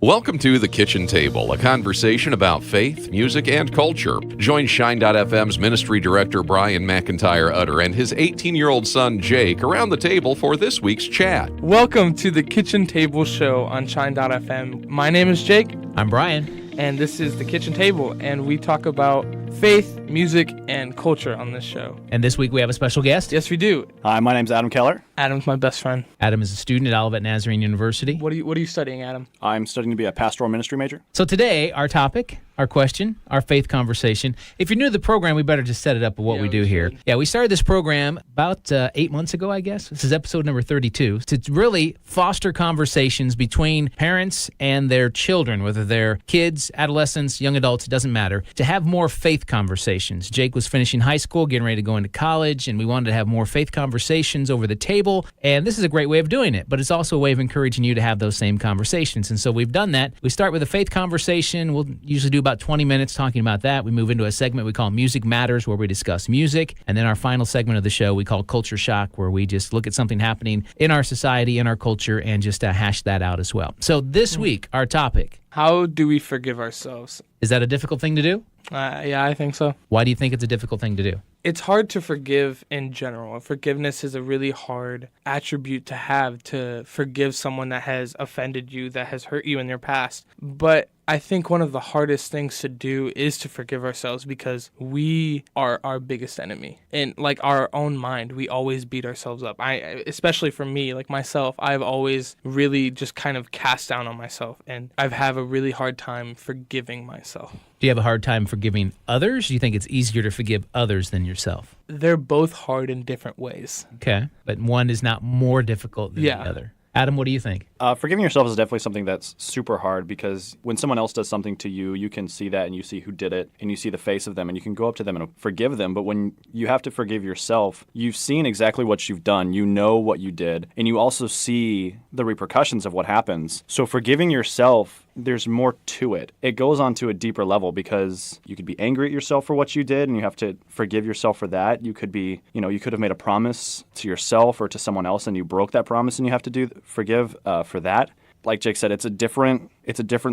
Welcome to The Kitchen Table, a conversation about faith, music, and culture. Join Shine.fm's ministry director Brian McIntyre Utter and his 18-year-old son Jake around the table for this week's chat. Welcome to The Kitchen Table show on Shine.fm. My name is Jake. I'm Brian. And this is The Kitchen Table, and we talk about faith, music, and culture on this show. And this week we have a special guest. Yes, we do. Hi, my name's Adam Keller. Adam's my best friend. Adam is a student at Olivet Nazarene University. What are you studying, Adam? I'm studying to be a pastoral ministry major. So today, our topic, our question, our faith conversation. If you're new to the program, we better just set it up with what we do here. Yeah, we started this program about 8 months ago, I guess. This is episode number 32. To really foster conversations between parents and their children, whether they're kids, adolescents, young adults, it doesn't matter, to have more faith conversations. Jake was finishing high school, getting ready to go into college, and we wanted to have more faith conversations over the table. And this is a great way of doing it, but it's also a way of encouraging you to have those same conversations. And so we've done that. We start with a faith conversation. We'll usually do about 20 minutes talking about that. We move into a segment we call Music Matters, where we discuss music. And then our final segment of the show we call Culture Shock, where we just look at something happening in our society, in our culture, and just hash that out as well. So this week, our topic. How do we forgive ourselves? Is that a difficult thing to do? Yeah, I think so. Why do you think it's a difficult thing to do? It's hard to forgive in general. Forgiveness is a really hard attribute to have, to forgive someone that has offended you, that has hurt you in their past. But I think one of the hardest things to do is to forgive ourselves, because we are our biggest enemy. In like our own mind, we always beat ourselves up. Especially for me, like myself, I've always really just kind of cast down on myself, and I've had a really hard time forgiving myself. Do you have a hard time forgiving others? Do you think it's easier to forgive others than yourself? They're both hard in different ways. Okay, but one is not more difficult than the other. Adam, what do you think? Forgiving yourself is definitely something that's super hard, because when someone else does something to you, you can see that and you see who did it and you see the face of them and you can go up to them and forgive them. But when you have to forgive yourself, you've seen exactly what you've done. You know what you did, and you also see the repercussions of what happens. So forgiving yourself, there's more to it. It goes on to a deeper level, because you could be angry at yourself for what you did and you have to forgive yourself for that. You could be, you could have made a promise to yourself or to someone else and you broke that promise and you have to forgive for that. Like Jake said, it's a different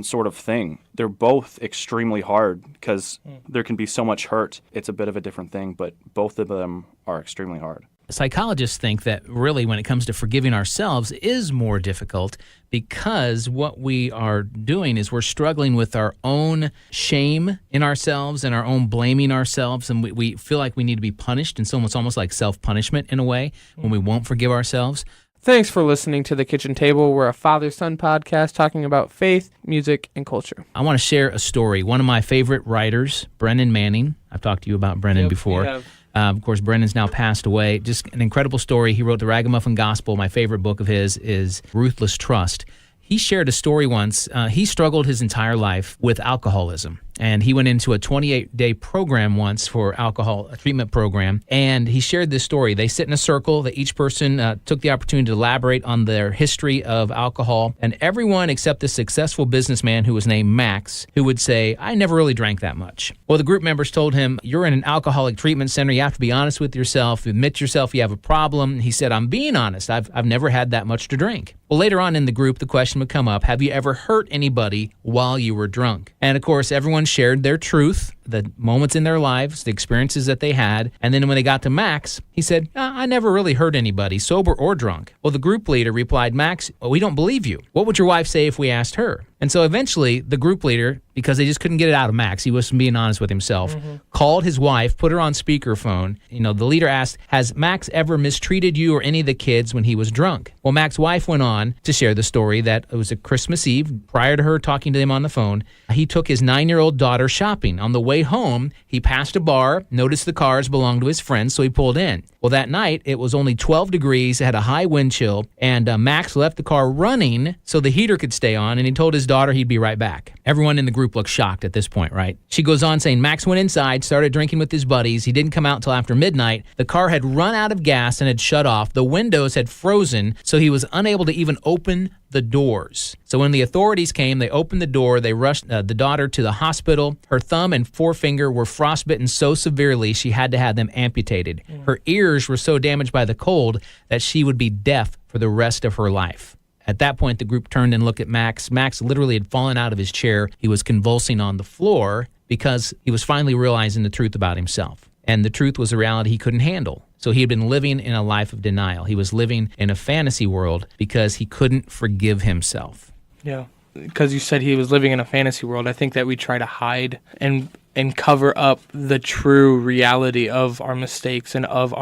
sort of thing. They're both extremely hard because there can be so much hurt. It's a bit of a different thing, but both of them are extremely hard. Psychologists think that really when it comes to forgiving ourselves is more difficult, because what we are doing is we're struggling with our own shame in ourselves and our own blaming ourselves, and we feel like we need to be punished, and so it's almost like self-punishment in a way when we won't forgive ourselves. Thanks for listening to The Kitchen Table. We're a father-son podcast talking about faith, music, and culture. I want to share a story. One of my favorite writers, Brennan Manning. I've talked to you about Brennan before. Of course, Brennan's now passed away. Just an incredible story. He wrote The Ragamuffin Gospel. My favorite book of his is Ruthless Trust. He shared a story once. He struggled his entire life with alcoholism. And he went into a 28-day program once for alcohol, a treatment program, and he shared this story. They sit in a circle. That each person took the opportunity to elaborate on their history of alcohol, and everyone except the successful businessman who was named Max, who would say, I never really drank that much. Well, the group members told him, you're in an alcoholic treatment center. You have to be honest with yourself. Admit yourself you have a problem. He said, I'm being honest. I've never had that much to drink. Well, later on in the group, the question would come up, have you ever hurt anybody while you were drunk? And of course, everyone shared their truth, the moments in their lives, the experiences that they had. And then when they got to Max, he said, I never really hurt anybody, sober or drunk. Well, the group leader replied, Max, we don't believe you. What would your wife say if we asked her? And so eventually the group leader, because they just couldn't get it out of Max, he wasn't being honest with himself, called his wife, put her on speakerphone. The leader asked, has Max ever mistreated you or any of the kids when he was drunk? Well, Max's wife went on to share the story that it was a Christmas Eve. Prior to her talking to him on the phone, he took his 9-year-old daughter shopping. On the way home, he passed a bar, noticed the cars belonged to his friends, so he pulled in. Well, that night, it was only 12 degrees, it had a high wind chill, and Max left the car running so the heater could stay on, and he told his daughter he'd be right back. Everyone in the group looked shocked at this point, right? She goes on saying Max went inside, started drinking with his buddies. He didn't come out until after midnight. The car had run out of gas and had shut off. The windows had frozen, so he was unable to even open the doors. So when the authorities came, they opened the door. They rushed the daughter to the hospital. Her thumb and forefinger were frostbitten so severely she had to have them amputated. Her ears were so damaged by the cold that she would be deaf for the rest of her life. At that point, the group turned and looked at Max. Max literally had fallen out of his chair. He was convulsing on the floor because he was finally realizing the truth about himself. And the truth was a reality he couldn't handle. So he had been living in a life of denial. He was living in a fantasy world because he couldn't forgive himself. Yeah, because you said he was living in a fantasy world. I think that we try to hide and cover up the true reality of our mistakes and of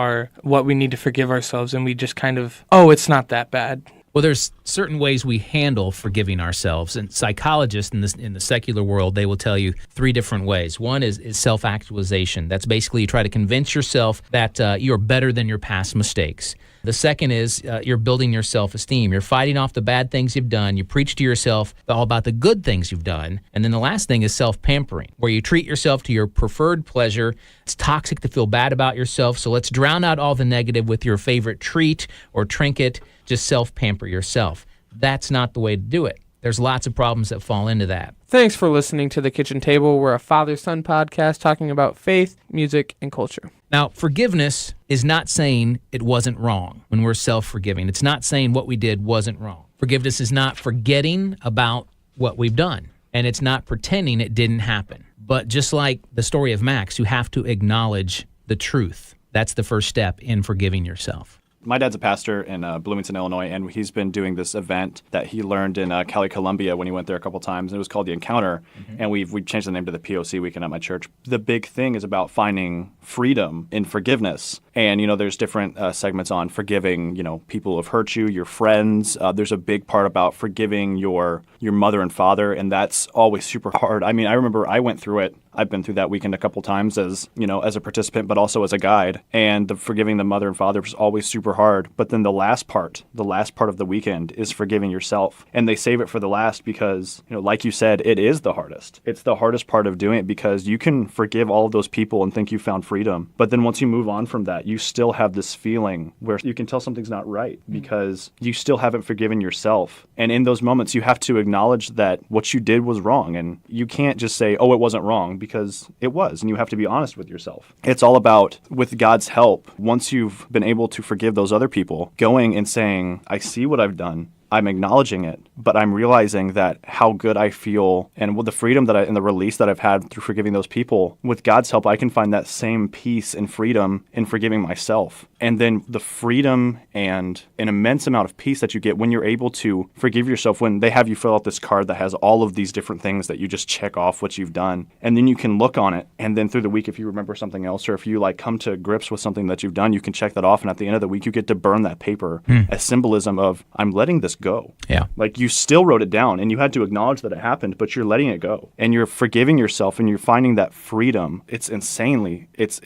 what we need to forgive ourselves. And we just kind of, it's not that bad. Well, there's certain ways we handle forgiving ourselves. And psychologists in the secular world, they will tell you 3 different ways. One is self-actualization. That's basically you try to convince yourself that you're better than your past mistakes. The second is you're building your self-esteem. You're fighting off the bad things you've done. You preach to yourself all about the good things you've done. And then the last thing is self-pampering, where you treat yourself to your preferred pleasure. It's toxic to feel bad about yourself, so let's drown out all the negative with your favorite treat or trinket. Just self-pamper yourself. That's not the way to do it. There's lots of problems that fall into that. Thanks for listening to The Kitchen Table. We're a father-son podcast talking about faith, music, and culture. Now, forgiveness is not saying it wasn't wrong when we're self-forgiving. It's not saying what we did wasn't wrong. Forgiveness is not forgetting about what we've done, and it's not pretending it didn't happen. But just like the story of Max, you have to acknowledge the truth. That's the first step in forgiving yourself. My dad's a pastor in Bloomington, Illinois, and he's been doing this event that he learned in Cali, Colombia when he went there a couple times. And it was called The Encounter, and we've changed the name to the POC Weekend at my church. The big thing is about finding freedom in forgiveness. And, there's different segments on forgiving, people who have hurt you, your friends. There's a big part about forgiving your mother and father, and that's always super hard. I mean, I remember I went through it. I've been through that weekend a couple times as a participant, but also as a guide. And forgiving the mother and father was always super hard. But then the last part of the weekend is forgiving yourself. And they save it for the last because, like you said, it is the hardest. It's the hardest part of doing it because you can forgive all of those people and think you found freedom. But then once you move on from that, you still have this feeling where you can tell something's not right because you still haven't forgiven yourself. And in those moments, you have to acknowledge that what you did was wrong. And you can't just say, it wasn't wrong, because it was, and you have to be honest with yourself. It's all about, with God's help, once you've been able to forgive those other people, going and saying, I see what I've done. I'm acknowledging it, but I'm realizing that how good I feel and with the freedom and the release that I've had through forgiving those people, with God's help, I can find that same peace and freedom in forgiving myself. And then the freedom and an immense amount of peace that you get when you're able to forgive yourself, when they have you fill out this card that has all of these different things that you just check off what you've done. And then you can look on it. And then through the week, if you remember something else, or if you come to grips with something that you've done, you can check that off. And at the end of the week, you get to burn that paper as symbolism of, I'm letting this go. Yeah. You still wrote it down and you had to acknowledge that it happened, but you're letting it go. And you're forgiving yourself and you're finding that freedom. It's insanely, it's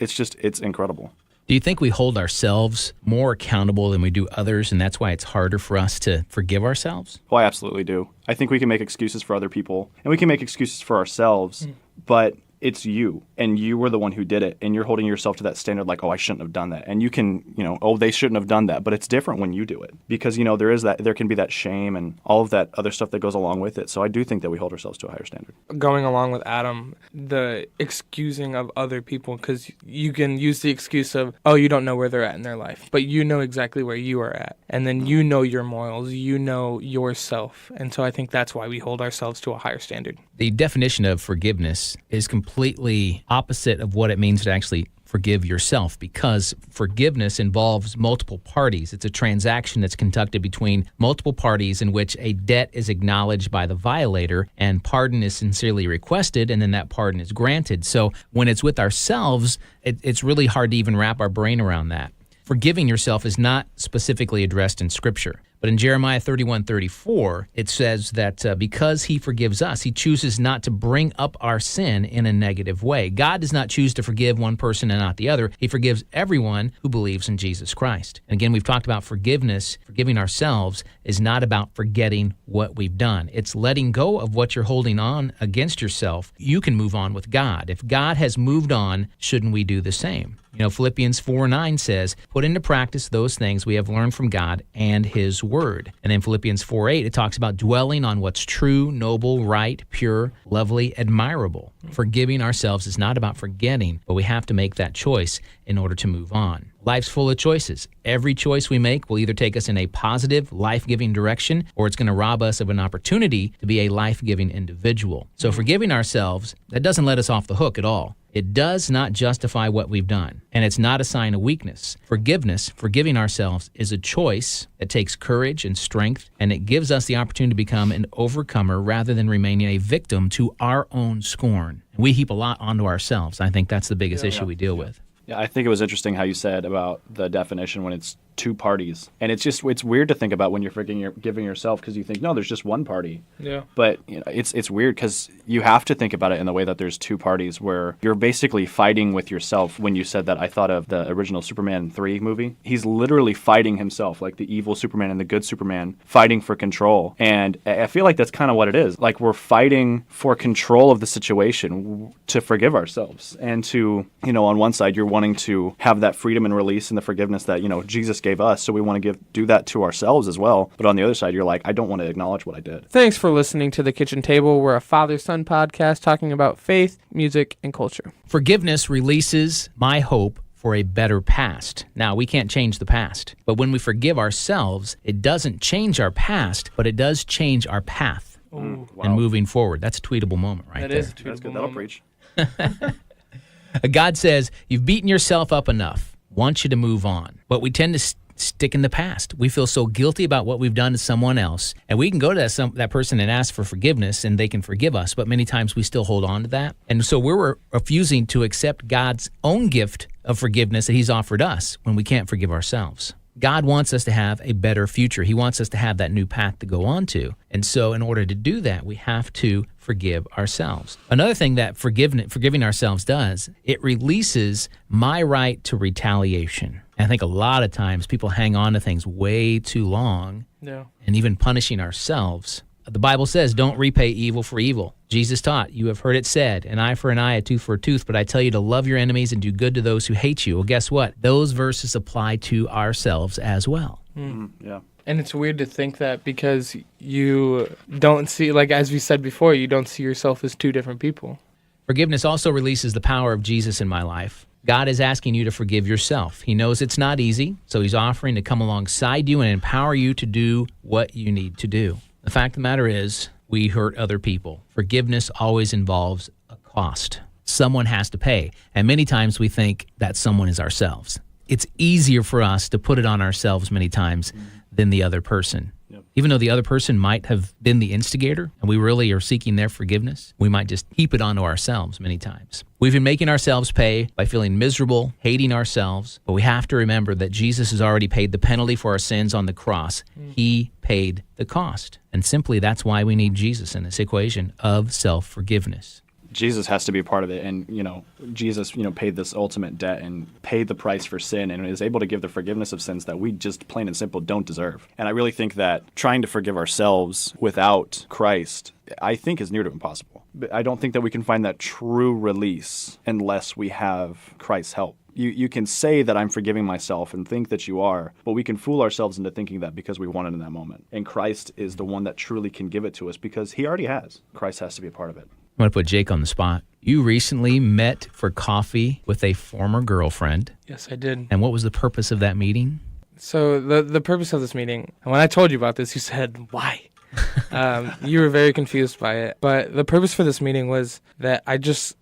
incredible. Do you think we hold ourselves more accountable than we do others, and that's why it's harder for us to forgive ourselves? Well, I absolutely do. I think we can make excuses for other people, and we can make excuses for ourselves, but it's you, and you were the one who did it, and you're holding yourself to that standard like, I shouldn't have done that. And you can, they shouldn't have done that, but it's different when you do it because, there can be that shame and all of that other stuff that goes along with it. So I do think that we hold ourselves to a higher standard. Going along with Adam, the excusing of other people, because you can use the excuse of, you don't know where they're at in their life, but you know exactly where you are at. And then you know your morals, you know yourself. And so I think that's why we hold ourselves to a higher standard. The definition of forgiveness is completely opposite of what it means to actually forgive yourself, because forgiveness involves multiple parties. It's a transaction that's conducted between multiple parties in which a debt is acknowledged by the violator and pardon is sincerely requested, and then that pardon is granted. So when it's with ourselves, it's really hard to even wrap our brain around that. Forgiving yourself is not specifically addressed in Scripture. But in Jeremiah 31:34, it says that because he forgives us, he chooses not to bring up our sin in a negative way. God does not choose to forgive one person and not the other. He forgives everyone who believes in Jesus Christ. And again, we've talked about forgiveness. Forgiving ourselves is not about forgetting what we've done. It's letting go of what you're holding on against yourself. You can move on with God. If God has moved on, shouldn't we do the same? Philippians 4:9 says, put into practice those things we have learned from God and his word. And in Philippians 4:8, it talks about dwelling on what's true, noble, right, pure, lovely, admirable. Forgiving ourselves is not about forgetting, but we have to make that choice in order to move on. Life's full of choices. Every choice we make will either take us in a positive, life-giving direction, or it's going to rob us of an opportunity to be a life-giving individual. So forgiving ourselves, that doesn't let us off the hook at all. It does not justify what we've done, and it's not a sign of weakness. Forgiveness, forgiving ourselves, is a choice that takes courage and strength, and it gives us the opportunity to become an overcomer rather than remaining a victim to our own scorn. We heap a lot onto ourselves. I think that's the biggest issue we deal with. Yeah, I think it was interesting how you said about the definition when it's two parties. And it's weird to think about when you're forgiving yourself, because you think, no, there's just one party. Yeah. But it's weird because you have to think about it in the way that there's two parties where you're basically fighting with yourself. When you said that, I thought of the original Superman 3 movie. He's literally fighting himself, like the evil Superman and the good Superman, fighting for control. And I feel like that's kind of what it is. Like, we're fighting for control of the situation to forgive ourselves. And to, on one side, you're wanting to have that freedom and release and the forgiveness that, Jesus gave us, so we want to do that to ourselves as well. But on the other side, you're like, I don't want to acknowledge what I did. Thanks for listening to The Kitchen Table. We're a father-son podcast talking about faith, music, and culture. Forgiveness releases my hope for a better past. Now, we can't change the past, but when we forgive ourselves, it doesn't change our past, but it does change our path Ooh. and moving forward. That's a tweetable moment right there. That is a tweetable That's good. moment. That'll preach. God says, you've beaten yourself up enough. Want you to move on. But we tend to stick in the past. We feel so guilty about what we've done to someone else, and we can go to that person and ask for forgiveness, and they can forgive us, but many times we still hold on to that. And so we're refusing to accept God's own gift of forgiveness that he's offered us when we can't forgive ourselves. God wants us to have a better future. He wants us to have that new path to go on to. And so in order to do that, we have to forgive ourselves. Another thing that forgiving ourselves does, it releases my right to retaliation. And I think a lot of times people hang on to things way too long, and even punishing ourselves. The Bible says, don't repay evil for evil. Jesus taught, you have heard it said, an eye for an eye, a tooth for a tooth, but I tell you to love your enemies and do good to those who hate you. Well, guess what? Those verses apply to ourselves as well. Yeah. And it's weird to think that because you don't see, like as we said before, you don't see yourself as two different people. Forgiveness also releases the power of Jesus in my life. God is asking you to forgive yourself. He knows it's not easy, so he's offering to come alongside you and empower you to do what you need to do. The fact of the matter is, we hurt other people. Forgiveness always involves a cost. Someone has to pay. And many times we think that someone is ourselves. It's easier for us to put it on ourselves many times than the other person. Yep. Even though the other person might have been the instigator and we really are seeking their forgiveness, we might just heap it onto ourselves many times. We've been making ourselves pay by feeling miserable, hating ourselves, but we have to remember that Jesus has already paid the penalty for our sins on the cross. He paid the cost. And simply that's why we need Jesus in this equation of self-forgiveness. Jesus has to be a part of it. And, Jesus, paid this ultimate debt and paid the price for sin and is able to give the forgiveness of sins that we just plain and simple don't deserve. And I really think that trying to forgive ourselves without Christ, I think, is near to impossible. But I don't think that we can find that true release unless we have Christ's help. You can say that I'm forgiving myself and think that you are, but we can fool ourselves into thinking that because we want it in that moment. And Christ is the one that truly can give it to us because he already has. Christ has to be a part of it. I'm going to put Jake on the spot. You recently met for coffee with a former girlfriend. Yes, I did. And what was the purpose of that meeting? So the purpose of this meeting, and when I told you about this, you said, why? You were very confused by it. But the purpose for this meeting was that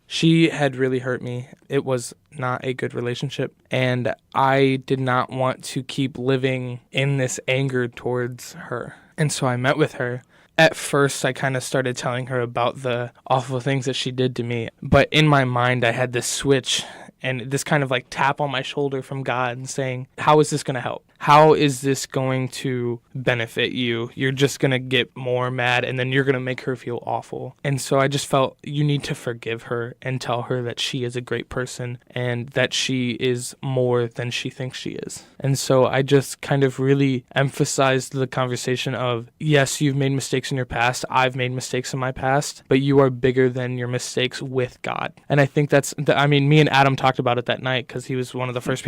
she had really hurt me. It was not a good relationship. And I did not want to keep living in this anger towards her. And so I met with her. At first, I kind of started telling her about the awful things that she did to me. But in my mind, I had this switch and this kind of like tap on my shoulder from God and saying, how is this going to help? How is this going to benefit you? You're just going to get more mad and then you're going to make her feel awful. And so I just felt you need to forgive her and tell her that she is a great person and that she is more than she thinks she is. And so I just kind of really emphasized the conversation of, yes, you've made mistakes in your past. I've made mistakes in my past, but you are bigger than your mistakes with God. And I think me and Adam talked about it that night because he was one of the first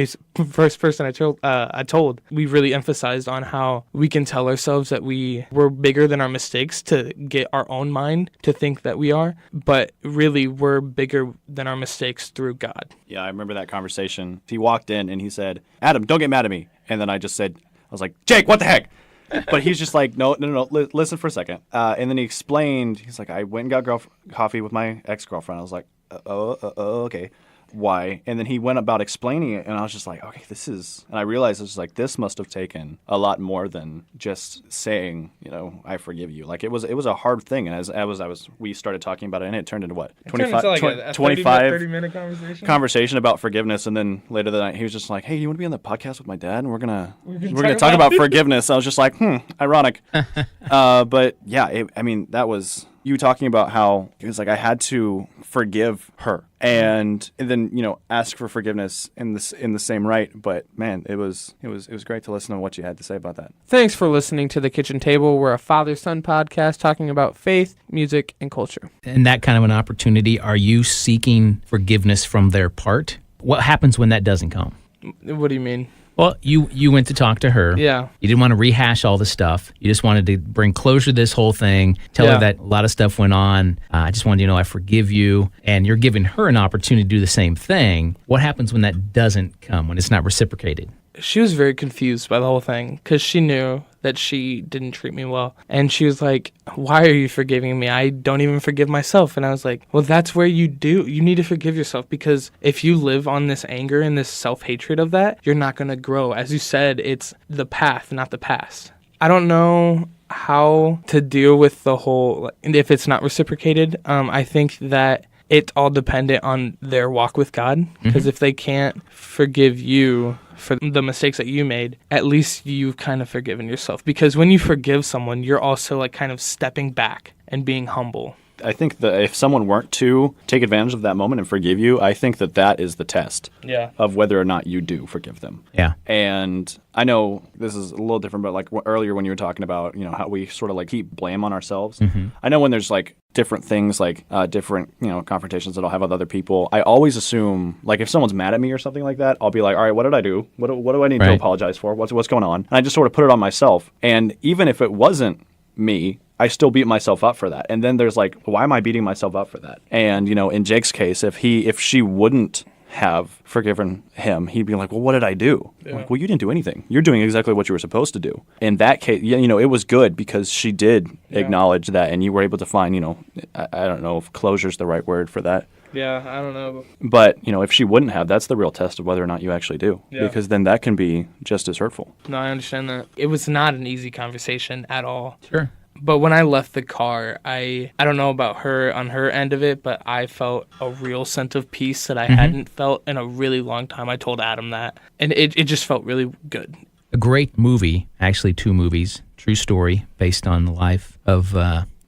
person I told. we really emphasized on how we can tell ourselves that we're bigger than our mistakes to get our own mind to think that we are, but really we're bigger than our mistakes through God. Yeah, I remember that conversation. He walked in and he said, "Adam, don't get mad at me." And then I was like, "Jake, what the heck?" But he's just like, no, listen for a second. And then he explained, he's like, I went and got coffee with my ex-girlfriend. I was like, okay. Why? And then he went about explaining it, and I was just like, okay, and I realized it's like, this must have taken a lot more than just saying, I forgive you. Like it was a hard thing. And as we started talking about it, and it turned into what? 25, 30-minute conversation about forgiveness. And then later that night, he was just like, hey, you want to be on the podcast with my dad? And we're going to talk about forgiveness. I was just like, ironic. But yeah, that was you talking about how it was like I had to forgive her and then ask for forgiveness in the same right. But man, it was great to listen to what you had to say about that. Thanks for listening to The Kitchen Table. We're a father-son podcast talking about faith, music, and culture. In that kind of an opportunity, are you seeking forgiveness from their part? What happens when that doesn't come? What do you mean? Well, you went to talk to her. Yeah. You didn't want to rehash all the stuff. You just wanted to bring closure to this whole thing, tell her that a lot of stuff went on. I just wanted you to know I forgive you. And you're giving her an opportunity to do the same thing. What happens when that doesn't come, when it's not reciprocated? She was very confused by the whole thing because she knew that she didn't treat me well. And she was like, why are you forgiving me? I don't even forgive myself. And I was like, well, that's where you need to forgive yourself, because if you live on this anger and this self-hatred of that, you're not going to grow. As you said, it's the path, not the past. I don't know how to deal with the whole, if it's not reciprocated. I think that it's all dependent on their walk with God, because if they can't forgive you for the mistakes that you made, at least you've kind of forgiven yourself. Because when you forgive someone, you're also like kind of stepping back and being humble. I think that if someone weren't to take advantage of that moment and forgive you, I think that is the test of whether or not you do forgive them. Yeah. And I know this is a little different, but like earlier when you were talking about, how we sort of like keep blame on ourselves. I know when there's like different things, like different, confrontations that I'll have with other people, I always assume, like if someone's mad at me or something like that, I'll be like, all right, what did I do? What do I need to apologize for? What's going on? And I just sort of put it on myself. And even if it wasn't me, I still beat myself up for that. And then there's like, why am I beating myself up for that? And, in Jake's case, if she wouldn't have forgiven him, he'd be like, well, what did I do? Yeah. Like, well, you didn't do anything. You're doing exactly what you were supposed to do. In that case, it was good because she did acknowledge that, and you were able to find, I don't know if closure is the right word for that. Yeah, I don't know. But, if she wouldn't have, that's the real test of whether or not you actually do. Yeah. Because then that can be just as hurtful. No, I understand that. It was not an easy conversation at all. Sure. But when I left the car, I don't know about her on her end of it, but I felt a real sense of peace that I hadn't felt in a really long time. I told Adam that. And it just felt really good. A great movie, actually 2 movies, true story based on the life of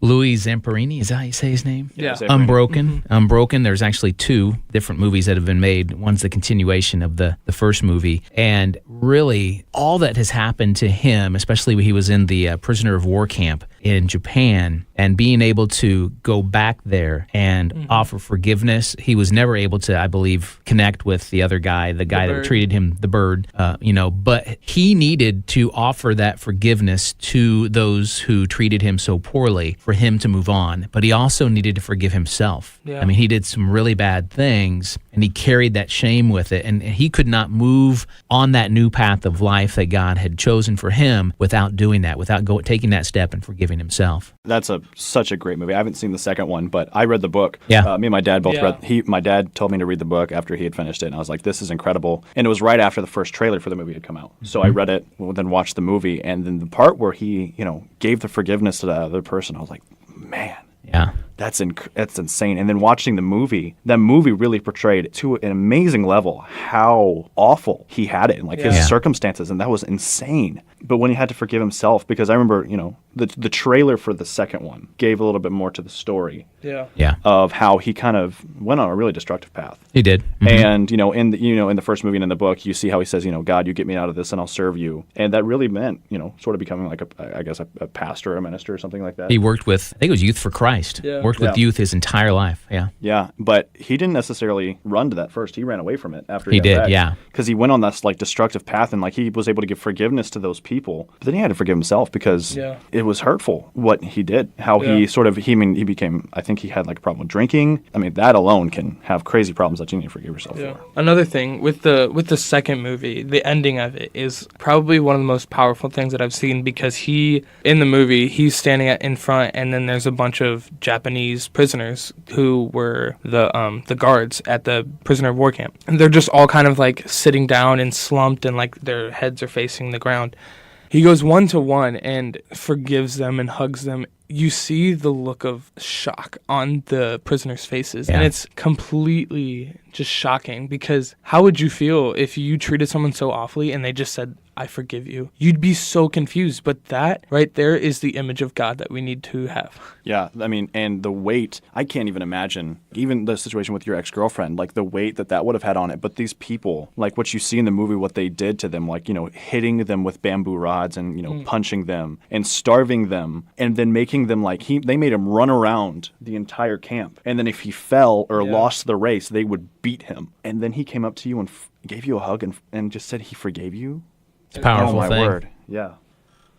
Louis Zamperini, is that how you say his name? Yeah. Unbroken. Unbroken. There's actually 2 different movies that have been made. One's the continuation of the first movie. And really, all that has happened to him, especially when he was in the prisoner of war camp in Japan, and being able to go back there and offer forgiveness. He was never able to, I believe, connect with the other guy, the guy that treated him, the bird, but he needed to offer that forgiveness to those who treated him so poorly for him to move on. But he also needed to forgive himself. Yeah. I mean, he did some really bad things, and he carried that shame with it, and he could not move on that new path of life that God had chosen for him without doing that, without taking that step and forgiving himself. That's such a great movie. I haven't seen the second one, but I read the book. Yeah. Me and my dad both read. My dad told me to read the book after he had finished it, and I was like, "This is incredible." And it was right after the first trailer for the movie had come out, so I read it, then watched the movie, and then the part where he, gave the forgiveness to that other person, I was like, "Man, yeah, that's insane." And then watching the movie, that movie really portrayed to an amazing level how awful he had it and his circumstances, and that was insane. But when he had to forgive himself, because I remember, the trailer for the second one gave a little bit more to the story Yeah. of how he kind of went on a really destructive path. He did. And in the first movie and in the book, you see how he says, God, you get me out of this, and I'll serve you. And that really meant, sort of becoming like a pastor, a minister, or something like that. He worked with, I think it was Youth for Christ. Yeah. Worked with youth his entire life. Yeah. Yeah, but he didn't necessarily run to that first. He ran away from it after He got did, back. yeah. Because he went on this like destructive path, and like he was able to give forgiveness to those people. But then he had to forgive himself because it was hurtful what he did. How he he became. I think he had like a problem with drinking. I mean, that alone can have crazy problems that you need to forgive yourself for. Another thing with the second movie, the ending of it is probably one of the most powerful things that I've seen, because in the movie he's standing in front, and then there's a bunch of Japanese prisoners who were the guards at the prisoner of war camp, and they're just all kind of like sitting down and slumped, and like their heads are facing the ground. He goes one to one and forgives them and hugs them. You see the look of shock on the prisoners' faces, and it's completely just shocking, because how would you feel if you treated someone so awfully and they just said, I forgive you? You'd be so confused, but that right there is the image of God that we need to have. Yeah, I mean, and the weight, I can't even imagine, even the situation with your ex-girlfriend, like the weight that would have had on it. But these people, like what you see in the movie, what they did to them, like, hitting them with bamboo rods and, punching them and starving them, and then making them they made him run around the entire camp. And then if he fell or lost the race, they would beat him. And then he came up to you and gave you a hug and just said he forgave you. It's a powerful my thing. Word. Yeah.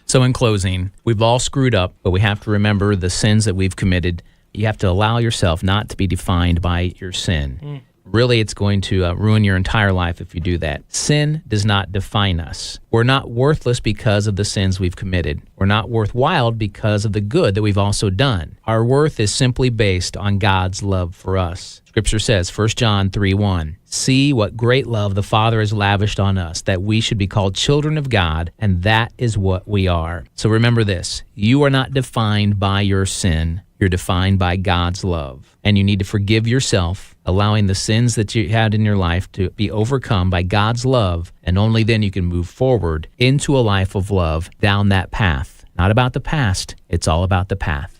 So in closing, we've all screwed up, but we have to remember the sins that we've committed. You have to allow yourself not to be defined by your sin. Really, it's going to ruin your entire life if you do that. Sin does not define us. We're not worthless because of the sins we've committed. We're not worthwhile because of the good that we've also done. Our worth is simply based on God's love for us. Scripture says, 1 John 3:1, see what great love the Father has lavished on us, that we should be called children of God, and that is what we are. So remember this, you are not defined by your sin. You're defined by God's love. And you need to forgive yourself, allowing the sins that you had in your life to be overcome by God's love, and only then you can move forward into a life of love down that path. Not about the past, it's all about the path.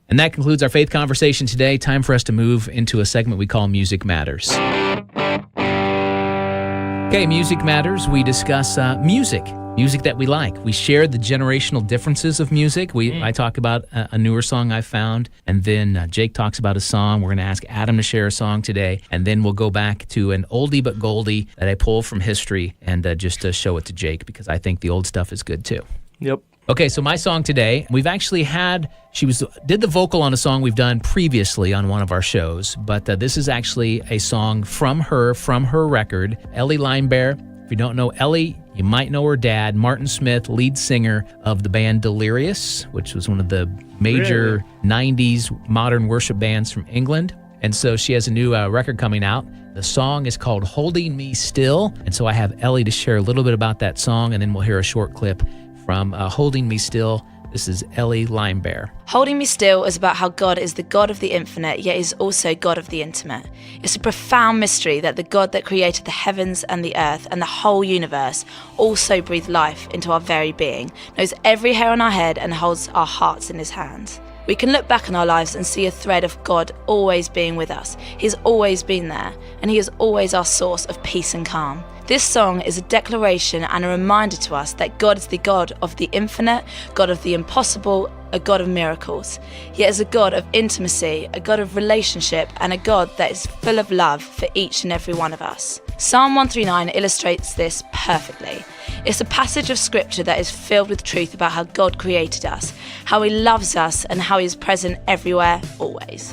And that concludes our faith conversation today. Time for us to move into a segment we call Music Matters. Okay, Music Matters, we discuss music that we like. We share the generational differences of music. I talk about a newer song I found, and then Jake talks about a song. We're going to ask Adam to share a song today, and then we'll go back to an oldie but goldie that I pull from history and just show it to Jake, because I think the old stuff is good too. Yep. Okay, so my song today, we've actually did the vocal on a song we've done previously on one of our shows, but this is actually a song from her record, Ellie Limebear. If you don't know Ellie, you might know her dad, Martin Smith, lead singer of the band Delirious, which was one of the major 90s modern worship bands from England. And so she has a new record coming out. The song is called Holding Me Still. And so I have Ellie to share a little bit about that song, and then we'll hear a short clip from Holding Me Still. This is Ellie Limebear. Holding Me Still is about how God is the God of the infinite, yet is also God of the intimate. It's a profound mystery that the God that created the heavens and the earth and the whole universe also breathed life into our very being, knows every hair on our head, and holds our hearts in his hands. We can look back on our lives and see a thread of God always being with us. He's always been there, and he is always our source of peace and calm. This song is a declaration and a reminder to us that God is the God of the infinite, God of the impossible, a God of miracles. He is a God of intimacy, a God of relationship, and a God that is full of love for each and every one of us. Psalm 139 illustrates this perfectly. It's a passage of scripture that is filled with truth about how God created us, how he loves us, and how he is present everywhere, always.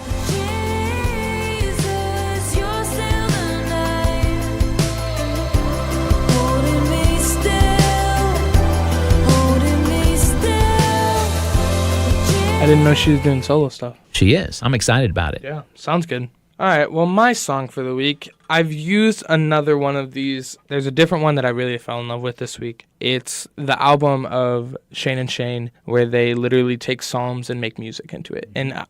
I didn't know she was doing solo stuff. She is. I'm excited about it. Yeah, sounds good. All right, well, my song for the week, I've used another one of these. There's a different one that I really fell in love with this week. It's the album of Shane and Shane, where they literally take Psalms and make music into it. And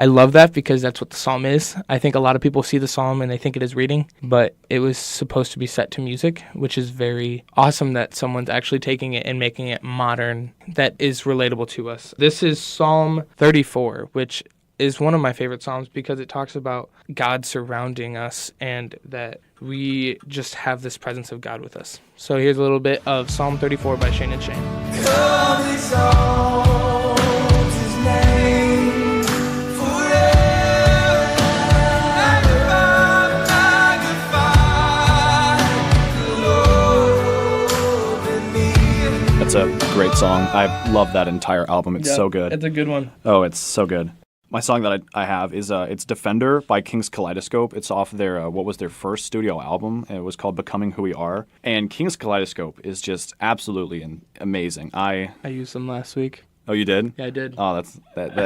I love that because that's what the psalm is. I think a lot of people see the psalm and they think it is reading, but it was supposed to be set to music, which is very awesome that someone's actually taking it and making it modern that is relatable to us. This is Psalm 34, which is one of my favorite psalms because it talks about God surrounding us and that we just have this presence of God with us. So here's a little bit of Psalm 34 by Shane and Shane. Come exalt his name forever. Magnify the Lord in me. That's a great song. I love that entire album. It's so good. It's a good one. Oh, it's so good. My song that I have is it's Defender by King's Kaleidoscope. It's off their what was their first studio album. And it was called Becoming Who We Are. And King's Kaleidoscope is just absolutely amazing. I used them last week. Oh, you did? Yeah, I did. Oh,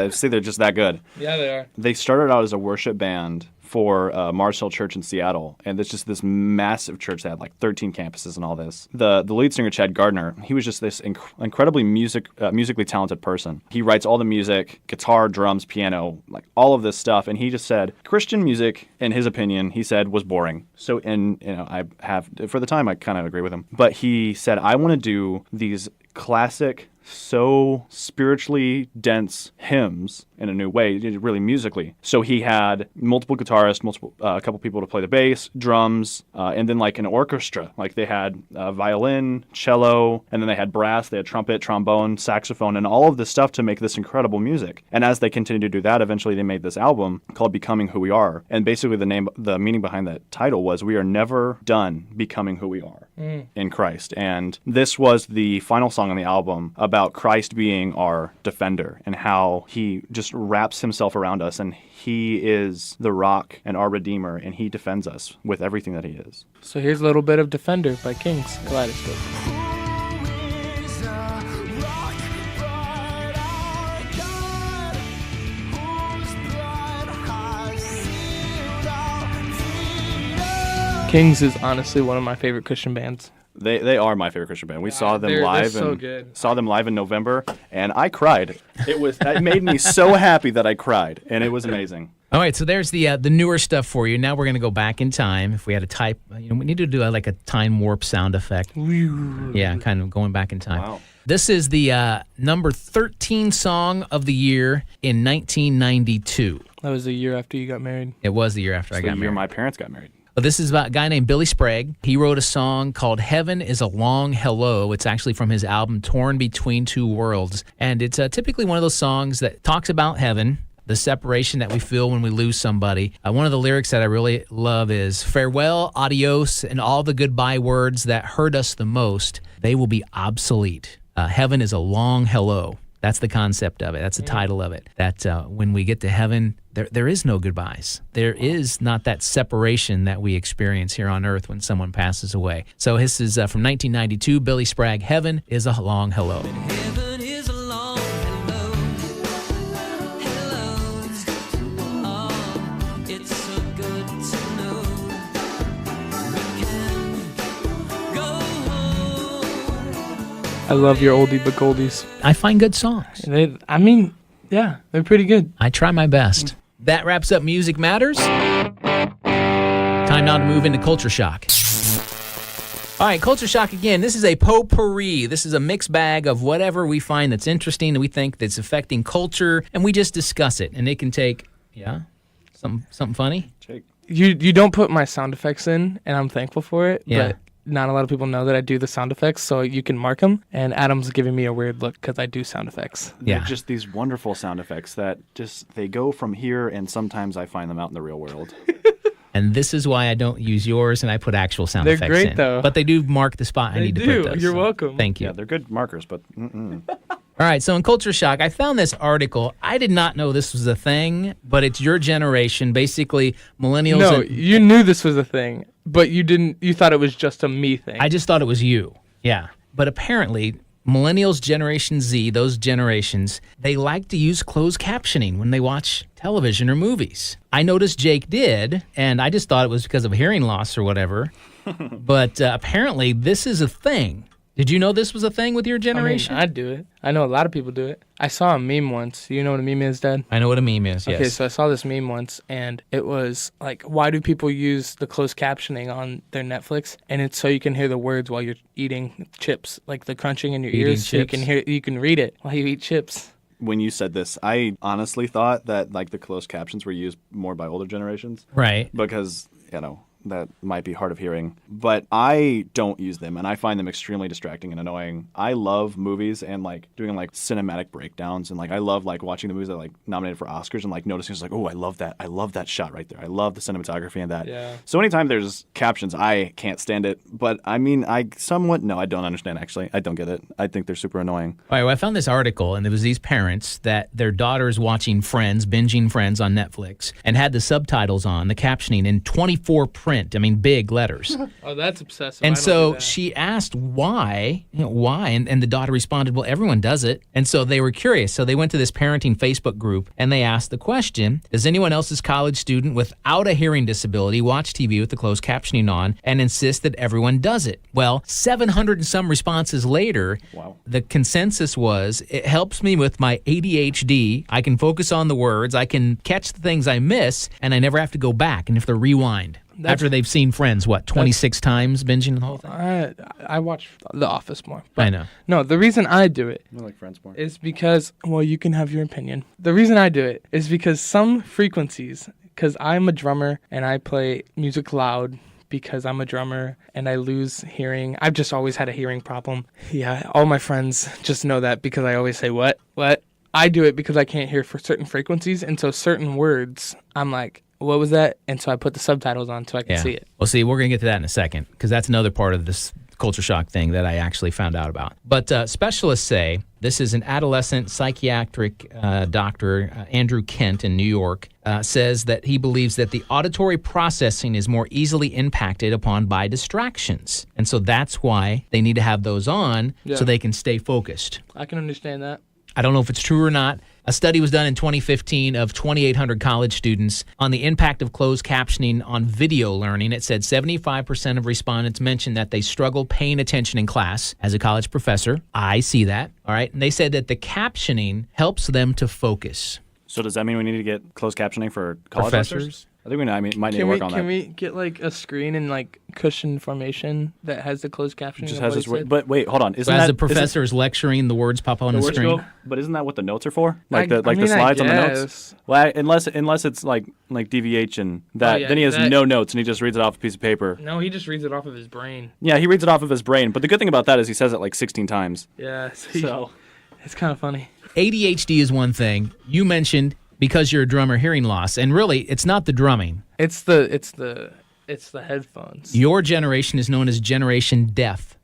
see, they're just that good. Yeah, they are. They started out as a worship band for Mars Hill Church in Seattle, and it's just this massive church that had like 13 campuses and all this. The lead singer, Chad Gardner, he was just this incredibly musically talented person. He writes all the music, guitar, drums, piano, like all of this stuff, and he just said Christian music, in his opinion, he said was boring. So, and I have for the time I kind of agree with him, but he said I want to do these classic, so spiritually dense hymns in a new way, really musically. So he had multiple guitarists, a couple people to play the bass, drums, and then like an orchestra. Like they had violin, cello, and then they had brass, they had trumpet, trombone, saxophone, and all of this stuff to make this incredible music. And as they continued to do that, eventually they made this album called Becoming Who We Are. And basically the meaning behind that title was we are never done becoming who we are in Christ. And this was the final song on the album about Christ being our defender and how he just wraps himself around us, and he is the rock and our redeemer, and he defends us with everything that he is. So here's a little bit of Defender by King's Kaleidoscope. Kings is honestly one of my favorite Christian bands. They are my favorite Christian band. We saw them live. They're so good. Saw them live in November, and I cried. It made me so happy that I cried, and it was amazing. All right, so there's the newer stuff for you. Now we're going to go back in time. If we had to type, we need to do like a time warp sound effect. Yeah, kind of going back in time. Wow. This is the number 13 song of the year in 1992. That was the year after you got married. It was the year after I got The year married. my parents got married. Well, this is about a guy named Billy Sprague. He wrote a song called Heaven is a Long Hello. It's actually from his album Torn Between Two Worlds. And it's typically one of those songs that talks about heaven, the separation that we feel when we lose somebody. One of the lyrics that I really love is, farewell, adios, and all the goodbye words that hurt us the most, they will be obsolete. Heaven is a long hello. That's the concept of it. That's the title of it. That when we get to heaven, there is no goodbyes. There is not that separation that we experience here on earth when someone passes away. So this is from 1992, Billy Sprague, Heaven is a Long Hello. Heaven is a long hello. Hellos. Oh, it's so good to know we can go home. I love your oldie but goldies. I find good songs. They're pretty good. I try my best. That wraps up Music Matters. Time now to move into Culture Shock. All right, Culture Shock again. This is a potpourri. This is a mixed bag of whatever we find that's interesting and we think that's affecting culture, and we just discuss it. And it can take, something funny. You don't put my sound effects in, and I'm thankful for it. Yeah. But not a lot of people know that I do the sound effects, so you can mark them. And Adam's giving me a weird look because I do sound effects. They're just these wonderful sound effects that they go from here, and sometimes I find them out in the real world. And this is why I don't use yours and I put actual sound They're effects great, in. though. But they do mark the spot I need to put those. You're so welcome. Thank you. Yeah, they're good markers, but All right, so in Culture Shock, I found this article. I did not know this was a thing, but it's your generation, basically millennials. No, you knew this was a thing, but you didn't. You thought it was just a me thing. I just thought it was you. Yeah. But apparently, millennials, Generation Z, those generations, they like to use closed captioning when they watch television or movies. I noticed Jake did, and I just thought it was because of hearing loss or whatever. But apparently, this is a thing. Did you know this was a thing with your I generation? mean, I do it. I know a lot of people do it. I saw a meme once. You know what a meme is, Dad? I know what a meme is, yes. Okay, so I saw this meme once, and it was like, why do people use the closed captioning on their Netflix? And it's so you can hear the words while you're eating chips, like the crunching in your Eating ears, so you chips? you can read it while you eat chips. When you said this, I honestly thought that like the closed captions were used more by older generations Right. because, that might be hard of hearing. But I don't use them, and I find them extremely distracting and annoying. I love movies and like doing like cinematic breakdowns, and like I love like watching the movies that like nominated for Oscars and like noticing it's like, oh, I love that shot right there. I love the cinematography in that. Yeah. So anytime there's captions, I can't stand it. But I mean, I don't understand actually. I don't get it. I think they're super annoying. All right, well, I found this article, and there was these parents that their daughter's watching Friends, binging Friends on Netflix, and had the subtitles on, the captioning in 24 print. I mean, big letters. Oh, that's obsessive. And I don't so do that. she asked why, and the daughter responded, well, everyone does it. And so they were curious. So they went to this parenting Facebook group and they asked the question, does anyone else's college student without a hearing disability watch TV with the closed captioning on and insist that everyone does it? Well, 700 and some responses later, Wow. the consensus was, it helps me with my ADHD. I can focus on the words. I can catch the things I miss, and I never have to go back and have to rewind. After they've seen Friends, 26 times binging the whole thing? I watch The Office more. I know. No, the reason I do it I like Friends more. is because, well, you can have your opinion. The reason I do it is because some frequencies, because I'm a drummer and I play music loud because I'm a drummer and I lose hearing. I've just always had a hearing problem. Yeah, all my friends just know that because I always say, what? I do it because I can't hear for certain frequencies, and so certain words, I'm like, what was that? And so I put the subtitles on so I can see it. Well, see, we're going to get to that in a second because that's another part of this culture shock thing that I actually found out about. But specialists say, this is an adolescent psychiatric doctor, Andrew Kent in New York, says that he believes that the auditory processing is more easily impacted upon by distractions. And so that's why they need to have those on Yeah. so they can stay focused. I can understand that. I don't know if it's true or not. A study was done in 2015 of 2,800 college students on the impact of closed captioning on video learning. It said 75% of respondents mentioned that they struggle paying attention in class. As a college professor, I see that. All right. And they said that the captioning helps them to focus. So does that mean we need to get closed captioning for college Professors? lectures? I think might need to Can work on that. we get like a screen and like cushion formation that has the closed captioning? Just of has what this he word. said? But wait, hold on. So as the professor is lecturing, the words pop on the words screen. go- but isn't that what the notes are for? Like I the mean, I slides on the notes. guess. Well, unless it's like DVH and that, yeah, then he has that- no notes and he just reads it off a piece of paper. No, he just reads it off of his brain. Yeah, he reads it off of his brain. But the good thing about that is he says it like 16 times. Yeah, So it's kind of funny. ADHD is one thing. You mentioned because you're a drummer, hearing loss. And really, it's not the drumming. It's the headphones. Your generation is known as Generation Deaf.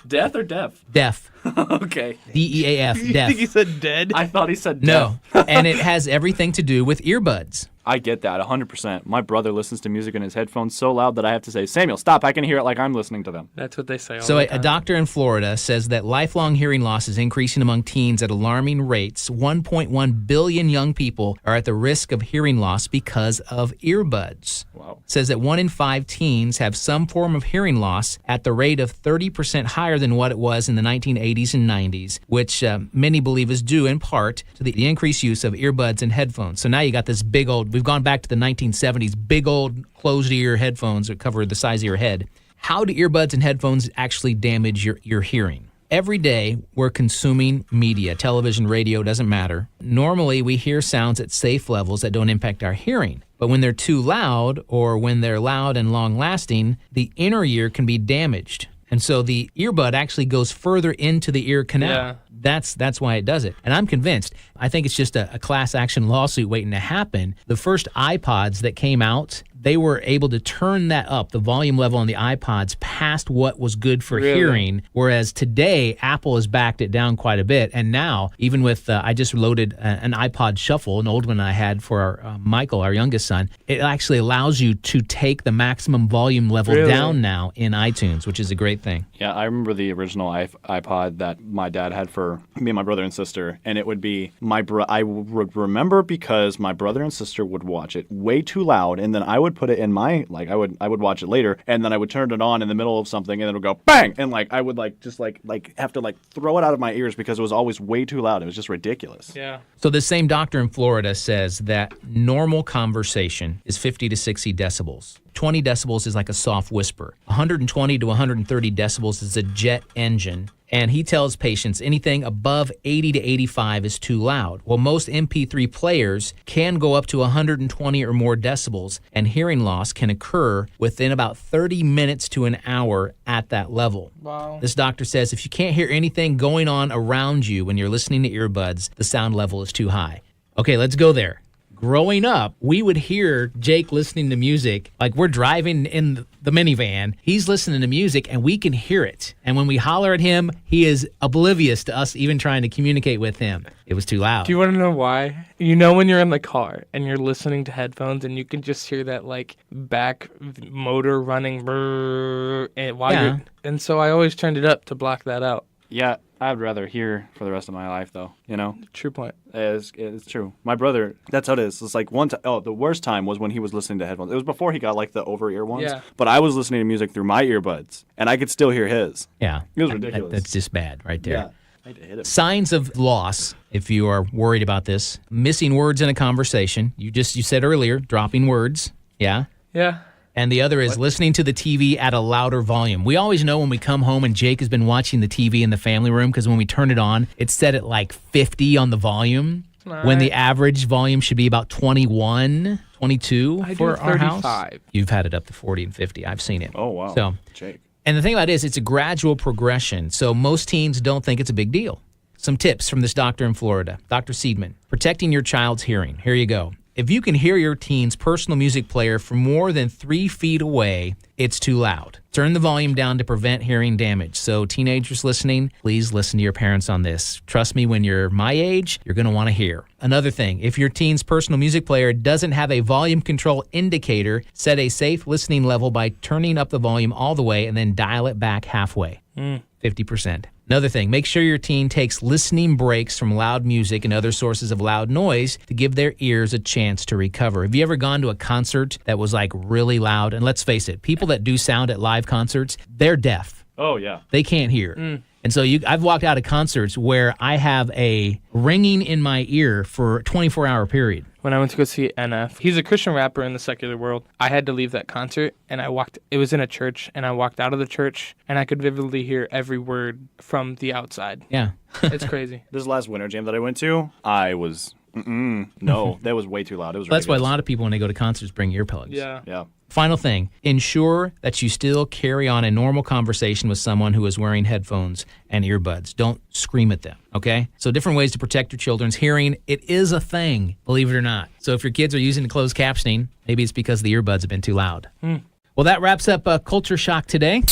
death or deaf? Deaf. Okay. DEAF. You Deaf. think he said dead? I thought he said No. deaf. And it has everything to do with earbuds. I get that 100%. My brother listens to music in his headphones so loud that I have to say, Samuel, stop. I can hear it like I'm listening to them. That's what they say. All So the a time. doctor in Florida says that lifelong hearing loss is increasing among teens at alarming rates. 1.1 billion young people are at the risk of hearing loss because of earbuds. Wow. Says that 1 in 5 teens have some form of hearing loss at the rate of 30% higher than what it was in the 1980s and 90s, which many believe is due in part to the increased use of earbuds and headphones. So now you got this big old, we've gone back to the 1970s, big old closed ear headphones that cover the size of your head. How do earbuds and headphones actually damage your hearing? Every day, we're consuming media, television, radio, doesn't matter. Normally, we hear sounds at safe levels that don't impact our hearing. But when they're too loud, or when they're loud and long-lasting, the inner ear can be damaged. And so the earbud actually goes further into the ear canal. Yeah. That's why it does it. And I'm convinced. I think it's just a class action lawsuit waiting to happen. The first iPods that came out, they were able to turn that up, the volume level on the iPods, past what was good for Really? hearing. Whereas today, Apple has backed it down quite a bit. And now, even with, I just loaded an iPod Shuffle, an old one I had for our, Michael, our youngest son. It actually allows you to take the maximum volume level Really? down now in iTunes, which is a great thing. Yeah, I remember the original iPod that my dad had for me and my brother and sister, and it would be I would remember because my brother and sister would watch it way too loud, and then I would put it in my, like, I would watch it later, and then I would turn it on in the middle of something, and then it would go bang, and like I would like just like have to like throw it out of my ears because it was always way too loud. It was just ridiculous. Yeah. So the same doctor in Florida says that normal conversation is 50 to 60 decibels. 20 decibels is like a soft whisper. 120 to 130 decibels is a jet engine. And he tells patients anything above 80 to 85 is too loud. Well, most MP3 players can go up to 120 or more decibels, and hearing loss can occur within about 30 minutes to an hour at that level. Wow. This doctor says if you can't hear anything going on around you when you're listening to earbuds, the sound level is too high. Okay, let's go there. Growing up, we would hear Jake listening to music. Like we're driving in the minivan, he's listening to music and we can hear it. And when we holler at him, he is oblivious to us even trying to communicate with him. It was too loud. Do you want to know why? You know when you're in the car and you're listening to headphones and you can just hear that like back motor running brrr, and while you're, and so I always turned it up to block that out. Yeah, I'd rather hear for the rest of my life, though. You know, True point. it's true. My brother, that's how it is. It's like one time. Oh, the worst time was when he was listening to headphones. It was before he got like the over-ear ones. Yeah. But I was listening to music through my earbuds, and I could still hear his. Yeah. It was ridiculous. That's just bad right there. Yeah. I had to hit him. Signs of loss, if you are worried about this. Missing words in a conversation. You said earlier, dropping words. Yeah. Yeah. And the other is listening to the TV at a louder volume. We always know when we come home and Jake has been watching the TV in the family room because when we turn it on, it's set at like 50 on the volume when the average volume should be about 21, 22 I for do our house. 35. You've had it up to 40 and 50. I've seen it. Oh, wow. So, Jake. and the thing about it is it's a gradual progression. So most teens don't think it's a big deal. Some tips from this doctor in Florida, Dr. Seidman. Protecting your child's hearing. Here you go. If you can hear your teen's personal music player from more than 3 feet away, it's too loud. Turn the volume down to prevent hearing damage. So teenagers listening, please listen to your parents on this. Trust me, when you're my age, you're going to want to hear. Another thing, if your teen's personal music player doesn't have a volume control indicator, set a safe listening level by turning up the volume all the way and then dial it back halfway. 50%. Another thing, make sure your teen takes listening breaks from loud music and other sources of loud noise to give their ears a chance to recover. Have you ever gone to a concert that was like really loud? And let's face it, people that do sound at live concerts, they're deaf. Oh, yeah. They can't hear. And so I've walked out of concerts where I have a ringing in my ear for a 24-hour period. When I went to go see NF, he's a Christian rapper in the secular world. I had to leave that concert, and it was in a church, and I walked out of the church, and I could vividly hear every word from the outside. Yeah. It's crazy. This last winter jam that I went to, I was, no, that was way too loud. It was That's why a ridiculous. lot of people, when they go to concerts, bring earplugs. Yeah. Yeah. Final thing, ensure that you still carry on a normal conversation with someone who is wearing headphones and earbuds. Don't scream at them, okay? So different ways to protect your children's hearing. It is a thing, believe it or not. So if your kids are using closed captioning, maybe it's because the earbuds have been too loud. Well, that wraps up Culture Shock today.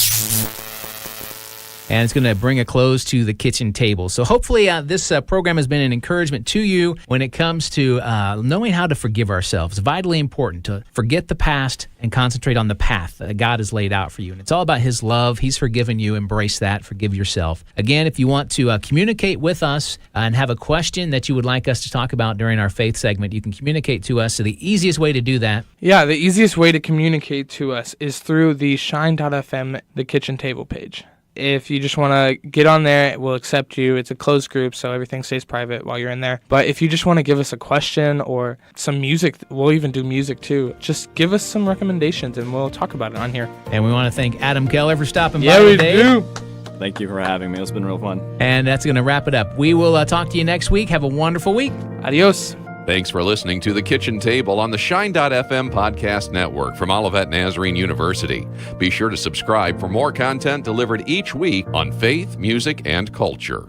And it's going to bring a close to the kitchen table. So hopefully this program has been an encouragement to you when it comes to knowing how to forgive ourselves. It's vitally important to forget the past and concentrate on the path that God has laid out for you. And it's all about His love. He's forgiven you. Embrace that. Forgive yourself. Again, if you want to communicate with us and have a question that you would like us to talk about during our faith segment, you can communicate to us. So the easiest way to do that. Yeah, the easiest way to communicate to us is through the Shine.fm, the kitchen table page. If you just want to get on there, we'll accept you. It's a closed group, so everything stays private while you're in there. But if you just want to give us a question or some music, we'll even do music too. Just give us some recommendations and we'll talk about it on here. And we want to thank Adam Keller for stopping by Yeah, we today. do. Thank you for having me. It's been real fun. And that's going to wrap it up. We will talk to you next week. Have a wonderful week. Adios. Thanks for listening to The Kitchen Table on the Shine.fm podcast network from Olivet Nazarene University. Be sure to subscribe for more content delivered each week on faith, music, and culture.